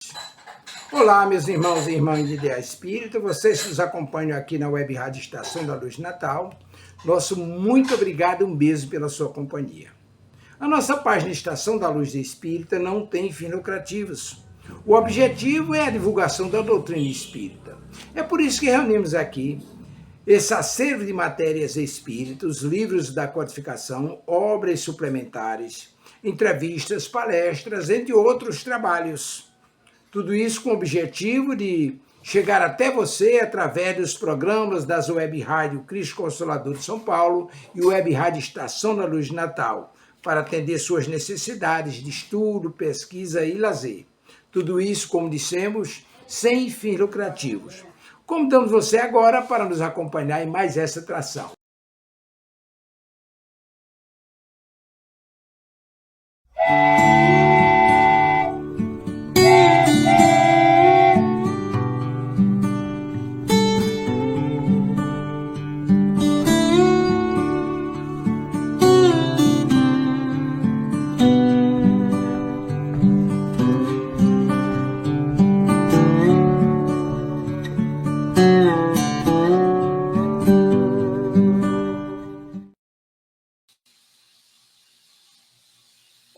luz. Olá, meus irmãos e irmãs de Ideal Espírita, vocês que nos acompanham aqui na Web Rádio Estação da Luz Natal, nosso muito obrigado e um beijo pela sua companhia. A nossa página Estação da Luz Espírita não tem fins lucrativos. O objetivo é a divulgação da doutrina espírita. É por isso que reunimos aqui esse acervo de matérias espíritas, livros da codificação, obras suplementares, entrevistas, palestras, entre outros trabalhos. Tudo isso com o objetivo de chegar até você através dos programas das Web Rádio Cristo Consolador de São Paulo e Web Rádio Estação da Luz Natal, para atender suas necessidades de estudo, pesquisa e lazer. Tudo isso, como dissemos, sem fins lucrativos. Convidamos você agora para nos acompanhar em mais essa atração.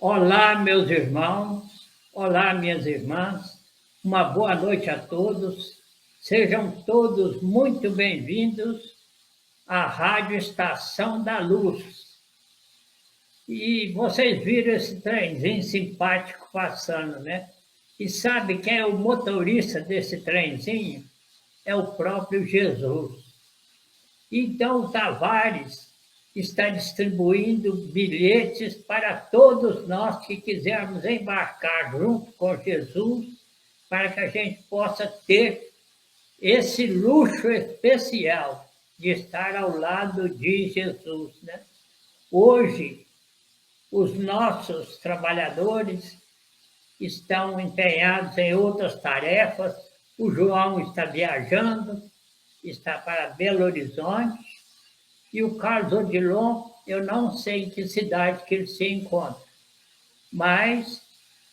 Olá, meus irmãos, olá, minhas irmãs, uma boa noite a todos. Sejam todos muito bem-vindos à Rádio Estação da Luz. E vocês viram esse trenzinho simpático passando, né? E sabe quem é o motorista desse trenzinho? É o próprio Jesus. Então, o Tavares está distribuindo bilhetes para todos nós que quisermos embarcar junto com Jesus, para que a gente possa ter esse luxo especial de estar ao lado de Jesus, né? Hoje, os nossos trabalhadores estão empenhados em outras tarefas. O João está viajando, está para Belo Horizonte, e o Carlos Odilon, eu não sei em que cidade que ele se encontra, mas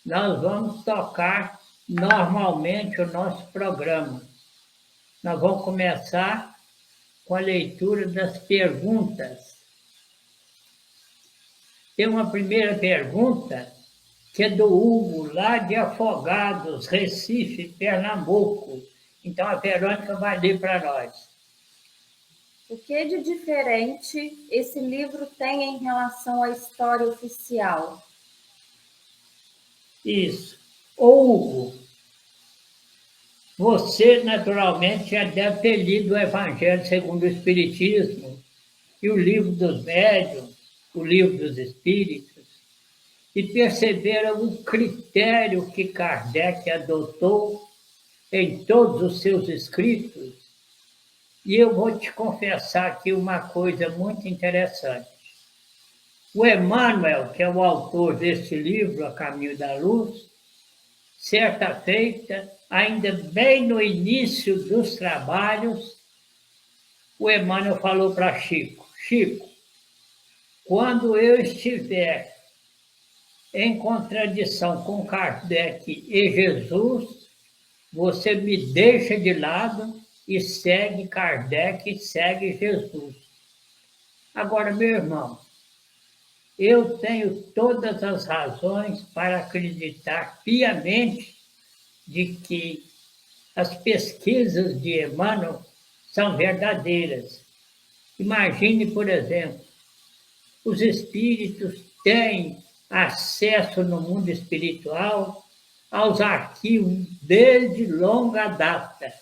nós vamos tocar normalmente o nosso programa. Nós vamos começar com a leitura das perguntas. Tem uma primeira pergunta que é do Hugo, lá de Afogados, Recife, Pernambuco. Então a Verônica vai ler para nós. O que de diferente esse livro tem em relação à história oficial? Isso. Ô, Hugo, você naturalmente já deve ter lido o Evangelho segundo o Espiritismo e o Livro dos Médiuns, o Livro dos Espíritos, e perceberam o critério que Kardec adotou em todos os seus escritos. E eu vou te confessar aqui uma coisa muito interessante. O Emmanuel, que é o autor deste livro, A Caminho da Luz, certa feita, ainda bem no início dos trabalhos, o Emmanuel falou para Chico: Chico, quando eu estiver em contradição com Kardec e Jesus, você me deixa de lado e segue Kardec e segue Jesus. Agora, meu irmão, eu tenho todas as razões para acreditar piamente de que as pesquisas de Emmanuel são verdadeiras. Imagine, por exemplo, os espíritos têm acesso no mundo espiritual aos arquivos desde longa data.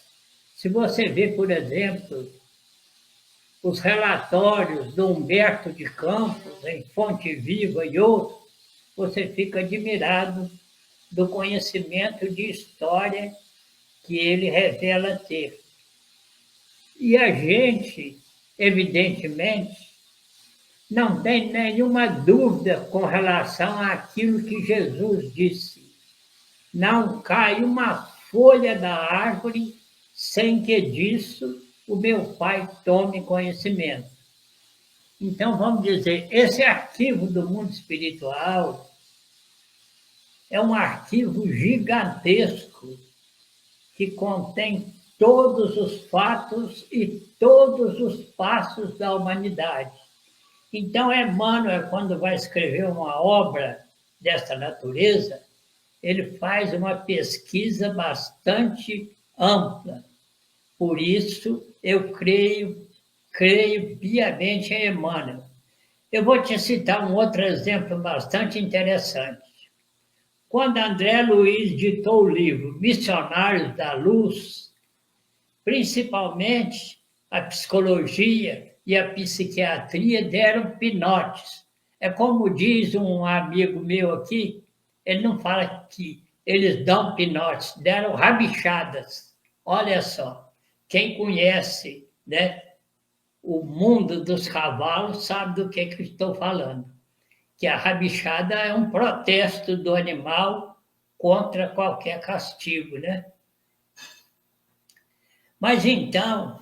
Se você vê, por exemplo, os relatórios do Humberto de Campos, em Fonte Viva e outros, você fica admirado do conhecimento de história que ele revela ter. E a gente, evidentemente, não tem nenhuma dúvida com relação àquilo que Jesus disse. Não cai uma folha da árvore sem que disso o meu Pai tome conhecimento. Então, vamos dizer, esse arquivo do mundo espiritual é um arquivo gigantesco que contém todos os fatos e todos os passos da humanidade. Então, Emmanuel, quando vai escrever uma obra dessa natureza, ele faz uma pesquisa bastante ampla. Por isso, eu creio piamente em Emmanuel. Eu vou te citar um outro exemplo bastante interessante. Quando André Luiz ditou o livro Missionários da Luz, principalmente a psicologia e a psiquiatria deram pinotes. É como diz um amigo meu aqui, ele não fala que eles dão pinotes, deram rabichadas. Olha só, quem conhece, né, o mundo dos cavalos sabe do que eu estou falando. Que a rabichada é um protesto do animal contra qualquer castigo, né? Mas então,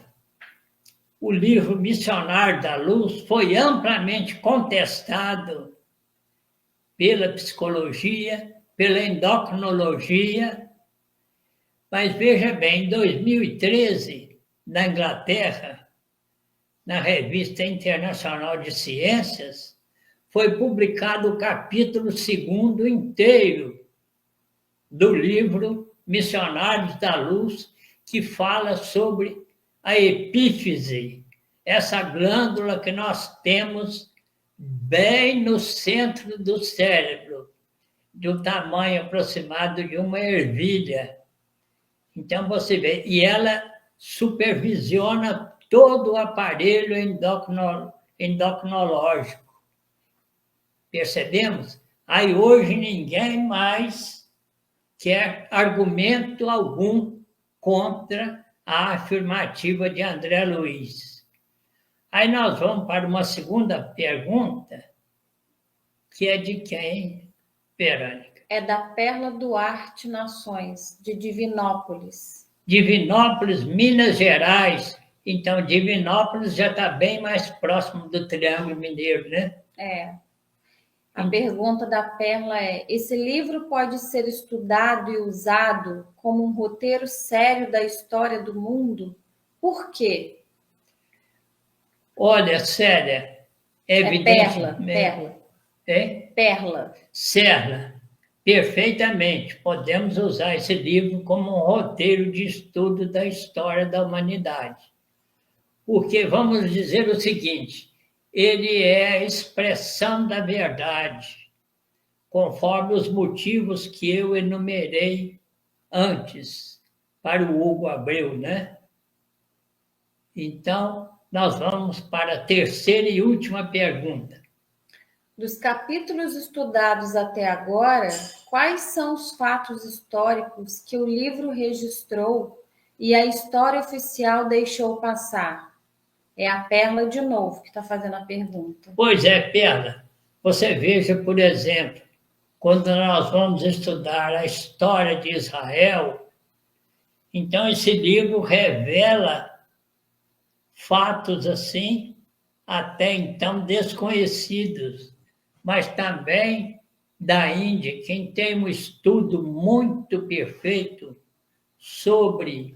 o livro Missionário da Luz foi amplamente contestado pela psicologia, pela endocrinologia, mas veja bem, em 2013, na Inglaterra, na Revista Internacional de Ciências, foi publicado o capítulo 2º inteiro do livro Missionários da Luz, que fala sobre a epífise, essa glândula que nós temos bem no centro do cérebro, de um tamanho aproximado de uma ervilha. Então você vê, e ela supervisiona todo o aparelho endocrinológico. Percebemos? Aí hoje ninguém mais quer argumento algum contra a afirmativa de André Luiz. Aí nós vamos para uma segunda pergunta, que é de quem, Verônica? É da Perla Duarte Nações, de Divinópolis. Divinópolis, Minas Gerais. Então, Divinópolis já está bem mais próximo do Triângulo Mineiro, né? É. A pergunta da Perla é: esse livro pode ser estudado e usado como um roteiro sério da história do mundo? Por quê? Olha, Célia, é evidente... Perla. É? Perla. Serra, perfeitamente. Podemos usar esse livro como um roteiro de estudo da história da humanidade. Porque vamos dizer o seguinte, ele é a expressão da verdade, conforme os motivos que eu enumerei antes para o Hugo Abreu, né? Então, nós vamos para a terceira e última pergunta. Dos capítulos estudados até agora, quais são os fatos históricos que o livro registrou e a história oficial deixou passar? É a Perla de novo que está fazendo a pergunta. Pois é, Perla. Você veja, por exemplo, quando nós vamos estudar a história de Israel, então esse livro revela fatos assim, até então desconhecidos, mas também da Índia. Quem tem um estudo muito perfeito sobre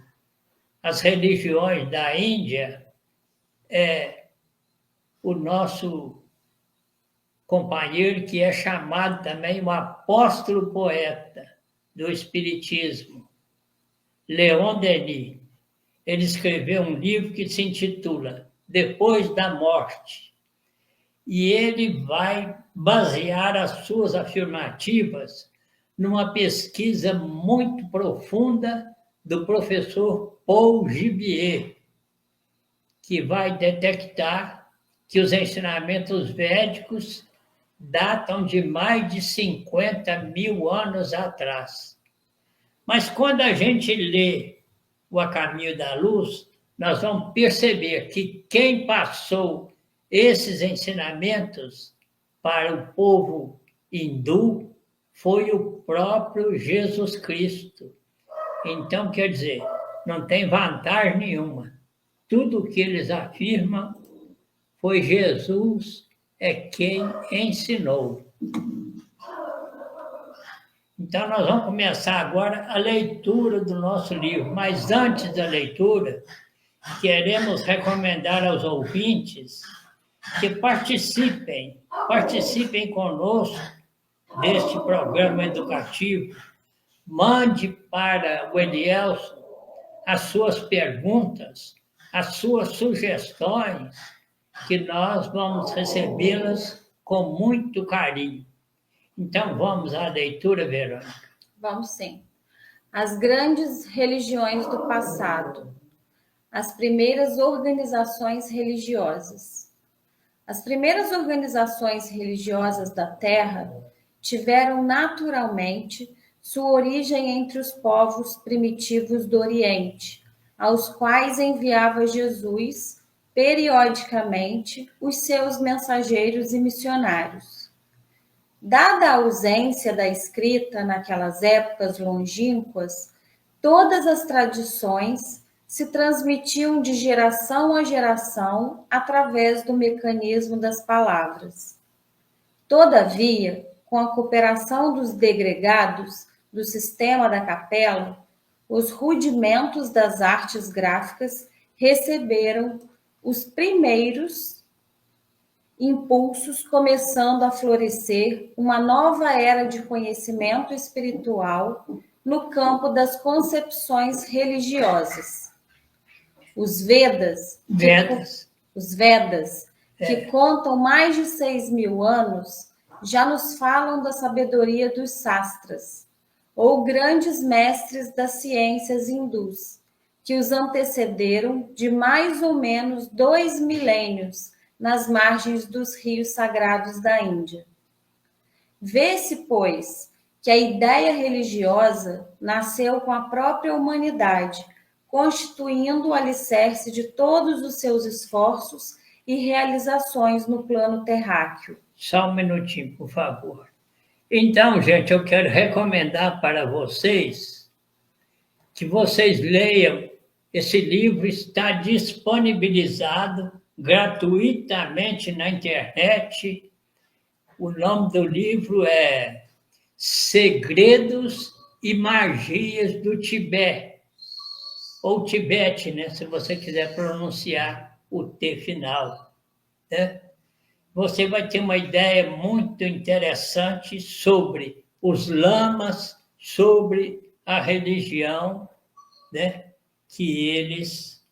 as religiões da Índia é o nosso companheiro, que é chamado também o apóstolo poeta do Espiritismo, Leon Denis. Ele escreveu um livro que se intitula Depois da Morte. E ele vai basear as suas afirmativas numa pesquisa muito profunda do professor Paul Gibier, que vai detectar que os ensinamentos védicos datam de mais de 50 mil anos atrás. Mas quando a gente lê o A Caminho da Luz, nós vamos perceber que quem passou esses ensinamentos para o povo hindu foi o próprio Jesus Cristo. Então, quer dizer, não tem vantagem nenhuma. Tudo o que eles afirmam foi Jesus é quem ensinou. Então, nós vamos começar agora a leitura do nosso livro. Mas antes da leitura, queremos recomendar aos ouvintes que participem conosco deste programa educativo. Mande para o Elielson as suas perguntas, as suas sugestões, que nós vamos recebê-las com muito carinho. Então, vamos à leitura, Verônica. Vamos sim. As grandes religiões do passado. As primeiras organizações religiosas. As primeiras organizações religiosas da Terra tiveram naturalmente sua origem entre os povos primitivos do Oriente, aos quais enviava Jesus, periodicamente, os seus mensageiros e missionários. Dada a ausência da escrita naquelas épocas longínquas, todas as tradições se transmitiam de geração a geração através do mecanismo das palavras. Todavia, com a cooperação dos degregados do sistema da capela, os rudimentos das artes gráficas receberam os primeiros impulsos, começando a florescer uma nova era de conhecimento espiritual no campo das concepções religiosas. Os Vedas, que contam mais de 6.000 anos, já nos falam da sabedoria dos sastras, ou grandes mestres das ciências hindus, que os antecederam de mais ou menos 2 milênios nas margens dos rios sagrados da Índia. Vê-se, pois, que a ideia religiosa nasceu com a própria humanidade, constituindo o alicerce de todos os seus esforços e realizações no plano terráqueo. Só um minutinho, por favor. Então, gente, eu quero recomendar para vocês que vocês leiam. Esse livro está disponibilizado gratuitamente na internet. O nome do livro é Segredos e Magias do Tibete, ou Tibete, né? Se você quiser pronunciar o T final, né? Você vai ter uma ideia muito interessante sobre os lamas, sobre a religião, né, que eles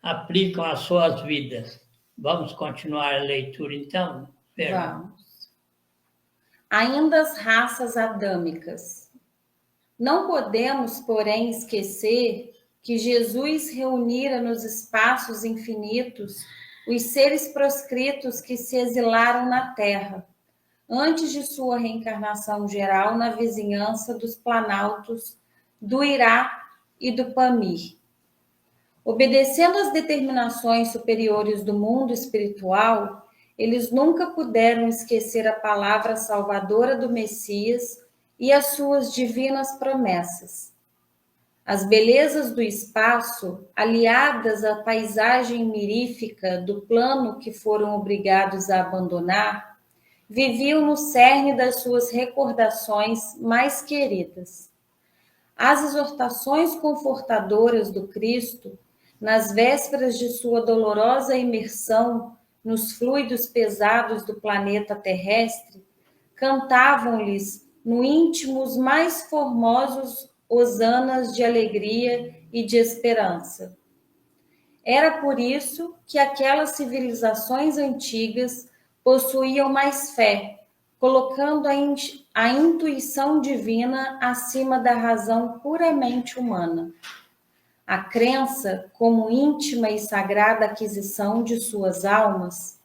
aplicam às suas vidas. Vamos continuar a leitura, então? Vamos. Ainda as raças adâmicas. Não podemos, porém, esquecer que Jesus reunira nos espaços infinitos os seres proscritos que se exilaram na Terra, antes de sua reencarnação geral na vizinhança dos planaltos do Irá e do Pamir. Obedecendo às determinações superiores do mundo espiritual, eles nunca puderam esquecer a palavra salvadora do Messias e as suas divinas promessas. As belezas do espaço, aliadas à paisagem mirífica do plano que foram obrigados a abandonar, viviam no cerne das suas recordações mais queridas. As exortações confortadoras do Cristo, nas vésperas de sua dolorosa imersão nos fluidos pesados do planeta terrestre, cantavam-lhes no íntimo os mais formosos hosanas de alegria e de esperança. Era por isso que aquelas civilizações antigas possuíam mais fé, colocando a intuição divina acima da razão puramente humana. A crença, como íntima e sagrada aquisição de suas almas,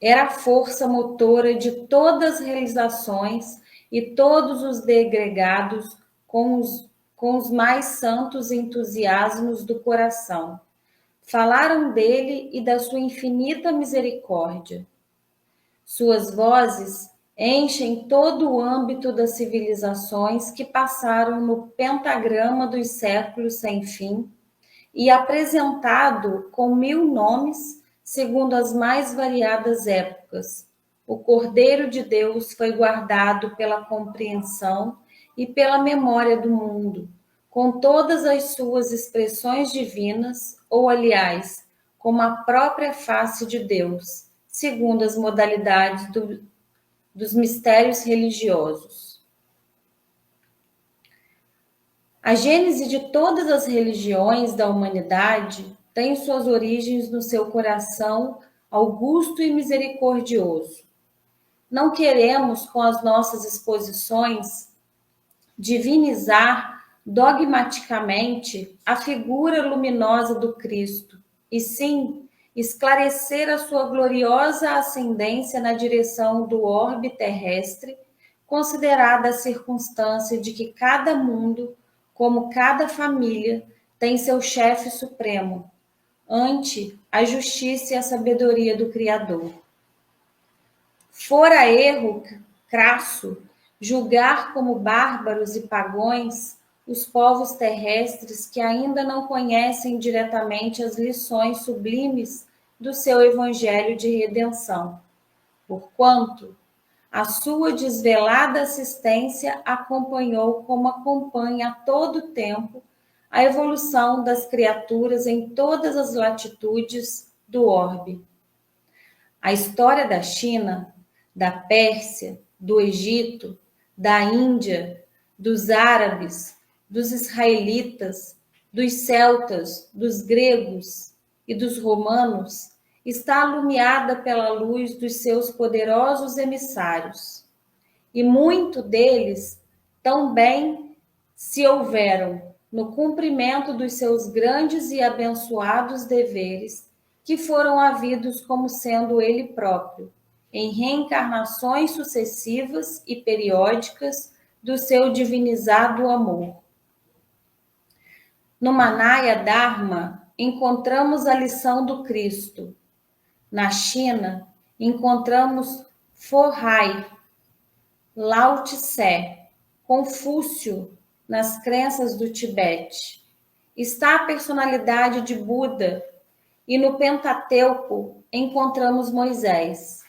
era a força motora de todas as realizações e todos os degregados com os mais santos entusiasmos do coração. Falaram dele e da sua infinita misericórdia. Suas vozes enchem todo o âmbito das civilizações que passaram no pentagrama dos séculos sem fim e apresentado com 1000 nomes, segundo as mais variadas épocas, o Cordeiro de Deus foi guardado pela compreensão e pela memória do mundo, com todas as suas expressões divinas, ou, aliás, como a própria face de Deus, segundo as modalidades dos mistérios religiosos. A gênese de todas as religiões da humanidade tem suas origens no seu coração augusto e misericordioso. Não queremos, com as nossas exposições, divinizar dogmaticamente a figura luminosa do Cristo, e sim esclarecer a sua gloriosa ascendência na direção do orbe terrestre, considerada a circunstância de que cada mundo, como cada família, tem seu chefe supremo, ante a justiça e a sabedoria do Criador. Fora erro crasso julgar como bárbaros e pagões os povos terrestres que ainda não conhecem diretamente as lições sublimes do seu evangelho de redenção, porquanto a sua desvelada assistência acompanhou como acompanha a todo tempo a evolução das criaturas em todas as latitudes do orbe. A história da China, da Pérsia, do Egito, da Índia, dos árabes, dos israelitas, dos celtas, dos gregos e dos romanos está alumiada pela luz dos seus poderosos emissários. E muito deles também se houveram no cumprimento dos seus grandes e abençoados deveres, que foram havidos como sendo ele próprio, em reencarnações sucessivas e periódicas do seu divinizado amor. No Manaya Dharma, encontramos a lição do Cristo. Na China, encontramos Forrai, Lao Tse, Confúcio, nas crenças do Tibete. Está a personalidade de Buda, e no Pentateuco encontramos Moisés.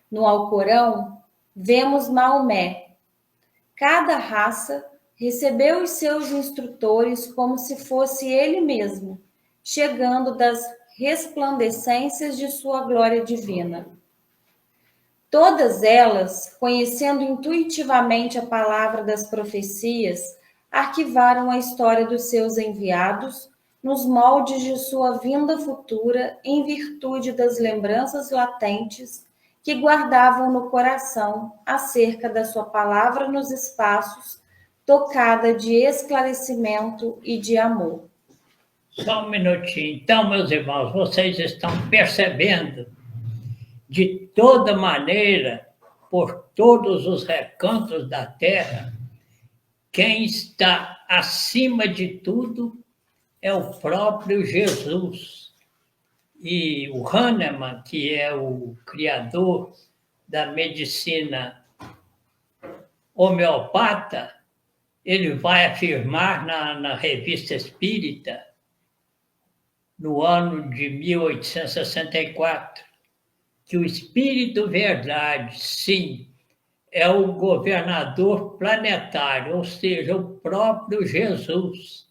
No Alcorão, vemos Maomé. Cada raça recebeu os seus instrutores como se fosse ele mesmo, chegando das resplandecências de sua glória divina. Todas elas, conhecendo intuitivamente a palavra das profecias, arquivaram a história dos seus enviados nos moldes de sua vinda futura em virtude das lembranças latentes que guardavam no coração acerca da sua palavra nos espaços, tocada de esclarecimento e de amor. Só um minutinho. Então, meus irmãos, vocês estão percebendo de toda maneira, por todos os recantos da terra, quem está acima de tudo é o próprio Jesus. E o Hahnemann, que é o criador da medicina homeopata, ele vai afirmar na Revista Espírita, no ano de 1864, que o Espírito Verdade, sim, é o governador planetário, ou seja, o próprio Jesus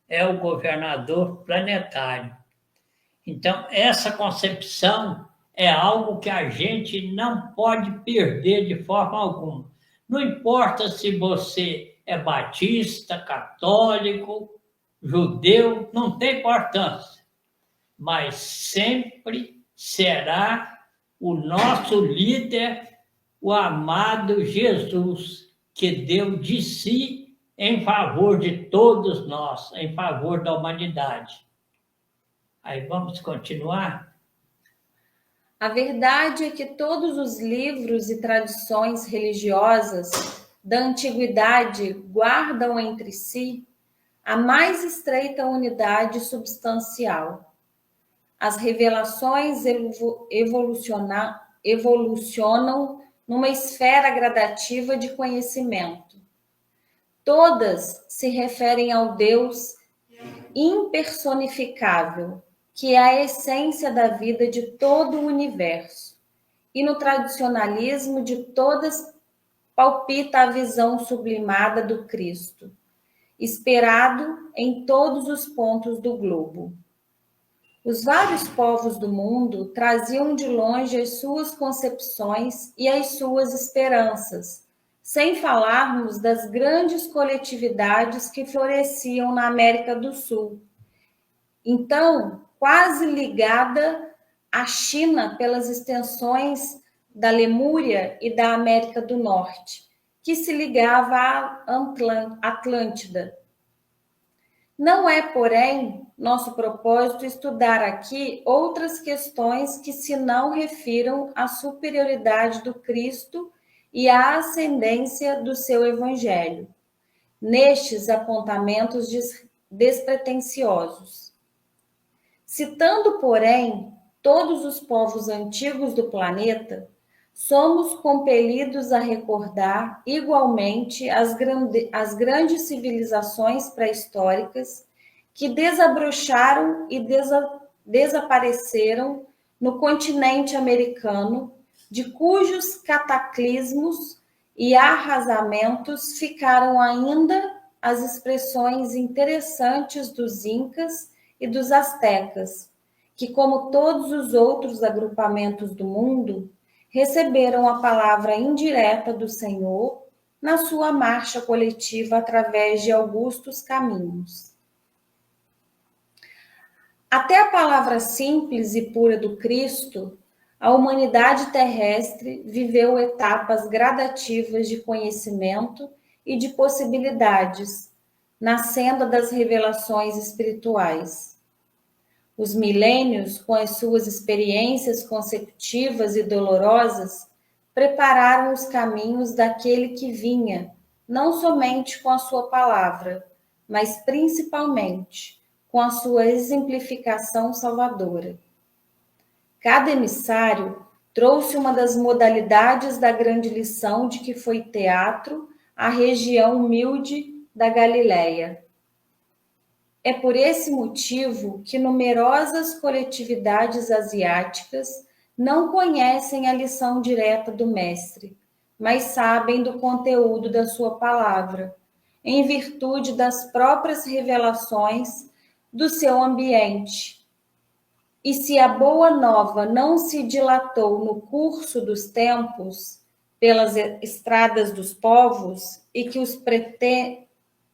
é o governador planetário. Então, essa concepção é algo que a gente não pode perder de forma alguma. Não importa se você é batista, católico, judeu, não tem importância. Mas sempre será o nosso líder, o amado Jesus, que deu de si em favor de todos nós, em favor da humanidade. Aí vamos continuar? A verdade é que todos os livros e tradições religiosas da antiguidade guardam entre si a mais estreita unidade substancial. As revelações evolucionam numa esfera gradativa de conhecimento. Todas se referem ao Deus impersonificável, que é a essência da vida de todo o universo, e no tradicionalismo de todas palpita a visão sublimada do Cristo, esperado em todos os pontos do globo. Os vários povos do mundo traziam de longe as suas concepções e as suas esperanças, sem falarmos das grandes coletividades que floresciam na América do Sul. Então, quase ligada à China pelas extensões da Lemúria e da América do Norte, que se ligava à Atlântida. Não é, porém, nosso propósito estudar aqui outras questões que se não refiram à superioridade do Cristo e à ascendência do seu Evangelho, nestes apontamentos despretensiosos. Citando, porém, todos os povos antigos do planeta, somos compelidos a recordar igualmente as grandes civilizações pré-históricas que desabrocharam e desapareceram no continente americano, de cujos cataclismos e arrasamentos ficaram ainda as expressões interessantes dos incas e dos astecas, que, como todos os outros agrupamentos do mundo, receberam a palavra indireta do Senhor na sua marcha coletiva através de augustos caminhos. Até a palavra simples e pura do Cristo, a humanidade terrestre viveu etapas gradativas de conhecimento e de possibilidades, na senda das revelações espirituais. Os milênios, com as suas experiências consecutivas e dolorosas, prepararam os caminhos daquele que vinha, não somente com a sua palavra, mas principalmente com a sua exemplificação salvadora. Cada emissário trouxe uma das modalidades da grande lição de que foi teatro à região humilde da Galileia. É por esse motivo que numerosas coletividades asiáticas não conhecem a lição direta do Mestre, mas sabem do conteúdo da sua palavra, em virtude das próprias revelações do seu ambiente. E se a boa nova não se dilatou no curso dos tempos, pelas estradas dos povos, e que os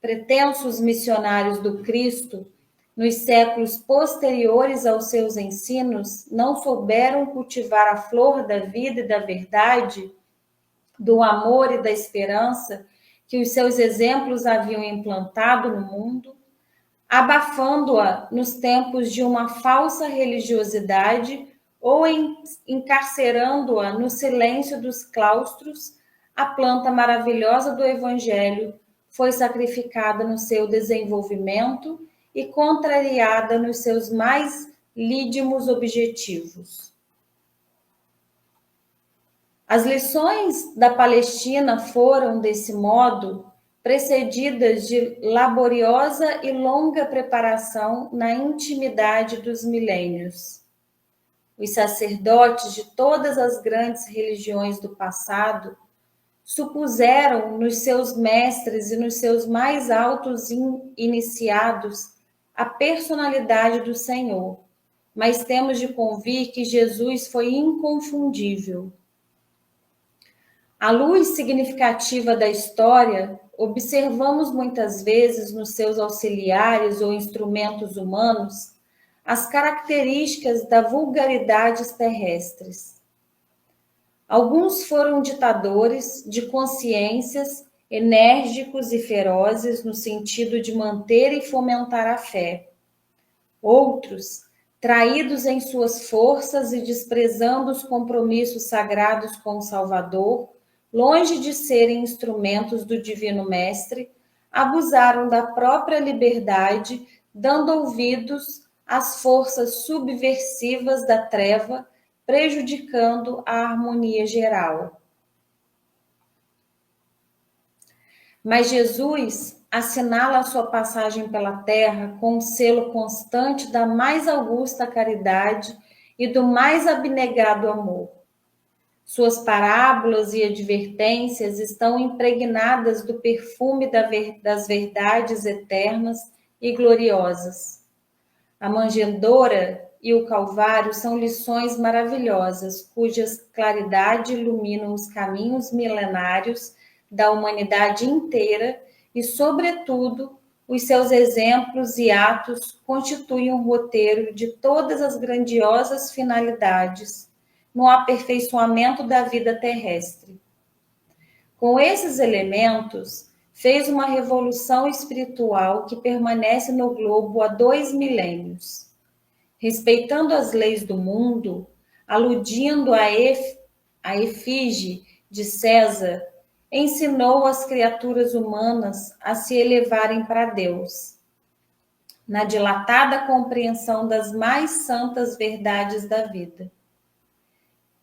pretensos missionários do Cristo, nos séculos posteriores aos seus ensinos, não souberam cultivar a flor da vida e da verdade, do amor e da esperança que os seus exemplos haviam implantado no mundo, abafando-a nos tempos de uma falsa religiosidade ou encarcerando-a no silêncio dos claustros, a planta maravilhosa do Evangelho foi sacrificada no seu desenvolvimento e contrariada nos seus mais lídimos objetivos. As lições da Palestina foram, desse modo, precedidas de laboriosa e longa preparação na intimidade dos milênios. Os sacerdotes de todas as grandes religiões do passado supuseram nos seus mestres e nos seus mais altos iniciados a personalidade do Senhor, mas temos de convir que Jesus foi inconfundível. A luz significativa da história, observamos muitas vezes nos seus auxiliares ou instrumentos humanos as características da vulgaridades terrestres. Alguns foram ditadores de consciências, enérgicos e ferozes no sentido de manter e fomentar a fé. Outros, traídos em suas forças e desprezando os compromissos sagrados com o Salvador, longe de serem instrumentos do Divino Mestre, abusaram da própria liberdade, dando ouvidos às forças subversivas da treva, prejudicando a harmonia geral. Mas Jesus assinala a sua passagem pela terra com o selo constante da mais augusta caridade e do mais abnegado amor. Suas parábolas e advertências estão impregnadas do perfume das verdades eternas e gloriosas. A manjedoura e o Calvário são lições maravilhosas, cujas claridade ilumina os caminhos milenários da humanidade inteira e, sobretudo, os seus exemplos e atos constituem um roteiro de todas as grandiosas finalidades no aperfeiçoamento da vida terrestre. Com esses elementos, fez uma revolução espiritual que permanece no globo há 2 milênios. Respeitando as leis do mundo, aludindo à efígie de César, ensinou as criaturas humanas a se elevarem para Deus, na dilatada compreensão das mais santas verdades da vida.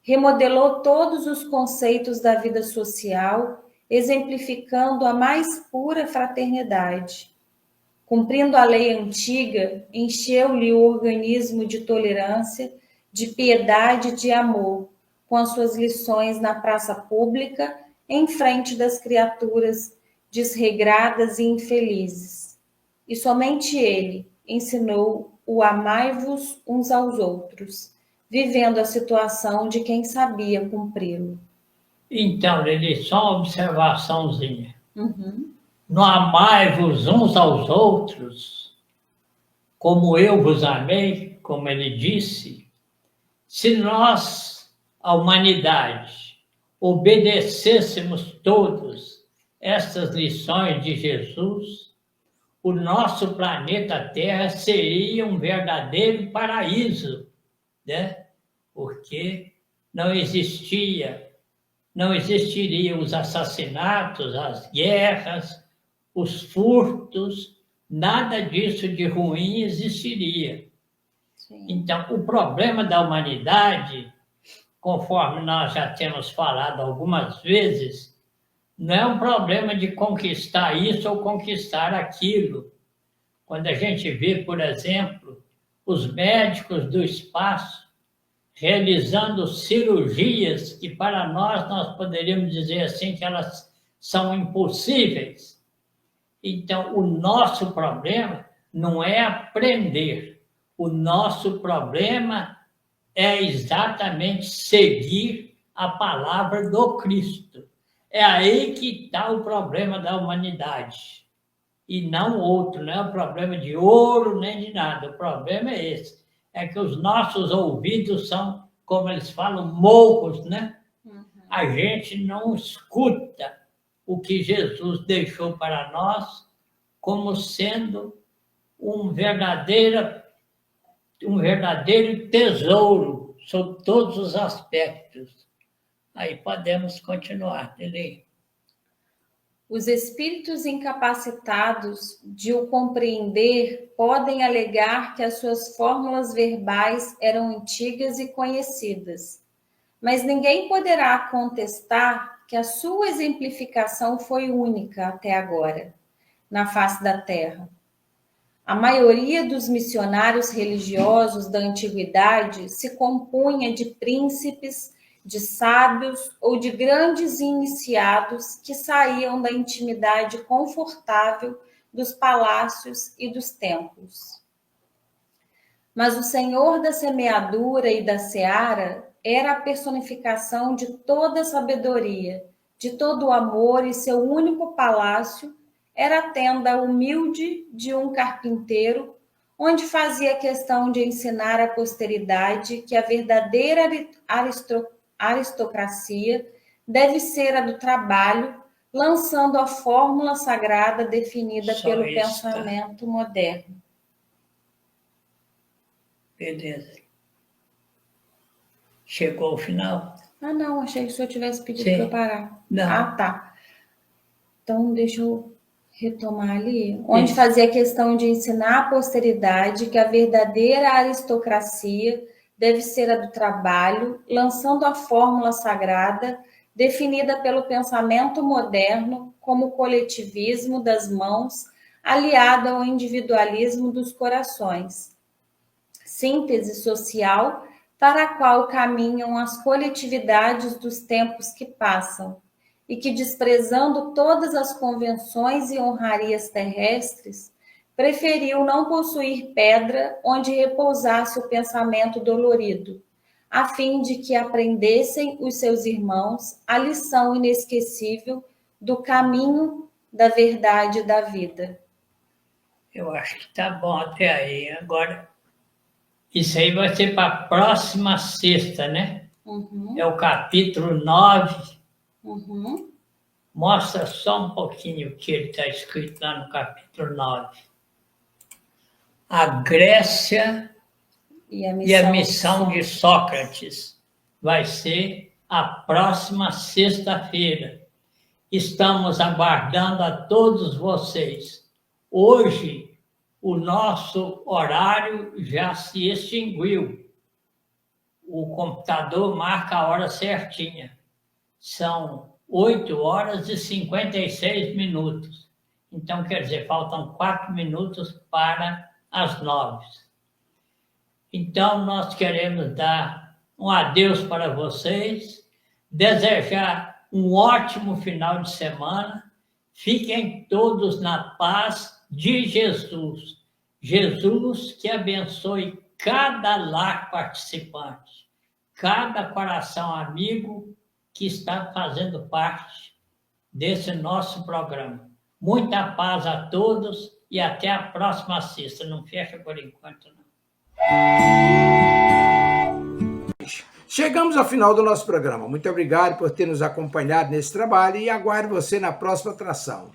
Remodelou todos os conceitos da vida social, exemplificando a mais pura fraternidade. Cumprindo a lei antiga, encheu-lhe o organismo de tolerância, de piedade e de amor, com as suas lições na praça pública, em frente das criaturas desregradas e infelizes. E somente ele ensinou o amai-vos uns aos outros, vivendo a situação de quem sabia cumpri-lo. Então, Lili, só uma observaçãozinha. Uhum. Não amai-vos uns aos outros, como eu vos amei, como ele disse. Se nós, a humanidade, obedecêssemos todos estas lições de Jesus, o nosso planeta Terra seria um verdadeiro paraíso, né? Porque não existiriam os assassinatos, as guerras, os furtos, nada disso de ruim existiria. Sim. Então, o problema da humanidade, conforme nós já temos falado algumas vezes, não é um problema de conquistar isso ou conquistar aquilo. Quando a gente vê, por exemplo, os médicos do espaço realizando cirurgias que para nós poderíamos dizer assim que elas são impossíveis. Então, o nosso problema não é aprender. O nosso problema é exatamente seguir a palavra do Cristo. É aí que está o problema da humanidade. E não outro, não é o problema de ouro nem de nada. O problema é esse. É que os nossos ouvidos são, como eles falam, moucos, né? Uhum. A gente não escuta o que Jesus deixou para nós como sendo um verdadeiro tesouro sob todos os aspectos. Aí podemos continuar, Lili. Os espíritos incapacitados de o compreender podem alegar que as suas fórmulas verbais eram antigas e conhecidas, mas ninguém poderá contestar que a sua exemplificação foi única até agora, na face da Terra. A maioria dos missionários religiosos da antiguidade se compunha de príncipes, de sábios ou de grandes iniciados que saíam da intimidade confortável dos palácios e dos templos. Mas o Senhor da semeadura e da seara era a personificação de toda a sabedoria, de todo o amor, e seu único palácio era a tenda humilde de um carpinteiro, onde fazia questão de ensinar à posteridade que a verdadeira aristocracia deve ser a do trabalho, lançando a fórmula sagrada definida pelo pensamento moderno. Beleza. Chegou ao final? Ah, não, achei que o senhor tivesse pedido Sim. para eu parar. Não. Ah, tá. Então, deixa eu retomar ali. Onde fazia questão de ensinar à posteridade que a verdadeira aristocracia deve ser a do trabalho, lançando a fórmula sagrada definida pelo pensamento moderno como o coletivismo das mãos aliado ao individualismo dos corações. Síntese social para a qual caminham as coletividades dos tempos que passam, e que, desprezando todas as convenções e honrarias terrestres, preferiu não possuir pedra onde repousasse o pensamento dolorido, a fim de que aprendessem os seus irmãos a lição inesquecível do caminho da verdade e da vida. Eu acho que tá bom até aí. Agora, isso aí vai ser para a próxima sexta, né? É o capítulo 9. Mostra só um pouquinho o que ele está escrito lá no capítulo 9. A Grécia e a missão de Sócrates vai ser a próxima sexta-feira. Estamos aguardando a todos vocês. Hoje, o nosso horário já se extinguiu. O computador marca a hora certinha. São 8 horas e 56 minutos. Então, quer dizer, faltam 4 minutos para as 9. Então, nós queremos dar um adeus para vocês, desejar um ótimo final de semana. Fiquem todos na paz de Jesus. Jesus que abençoe cada lar participante, cada coração amigo que está fazendo parte desse nosso programa. Muita paz a todos e até a próxima sexta. Não fecha por enquanto, não. Chegamos ao final do nosso programa. Muito obrigado por ter nos acompanhado nesse trabalho e aguardo você na próxima atração.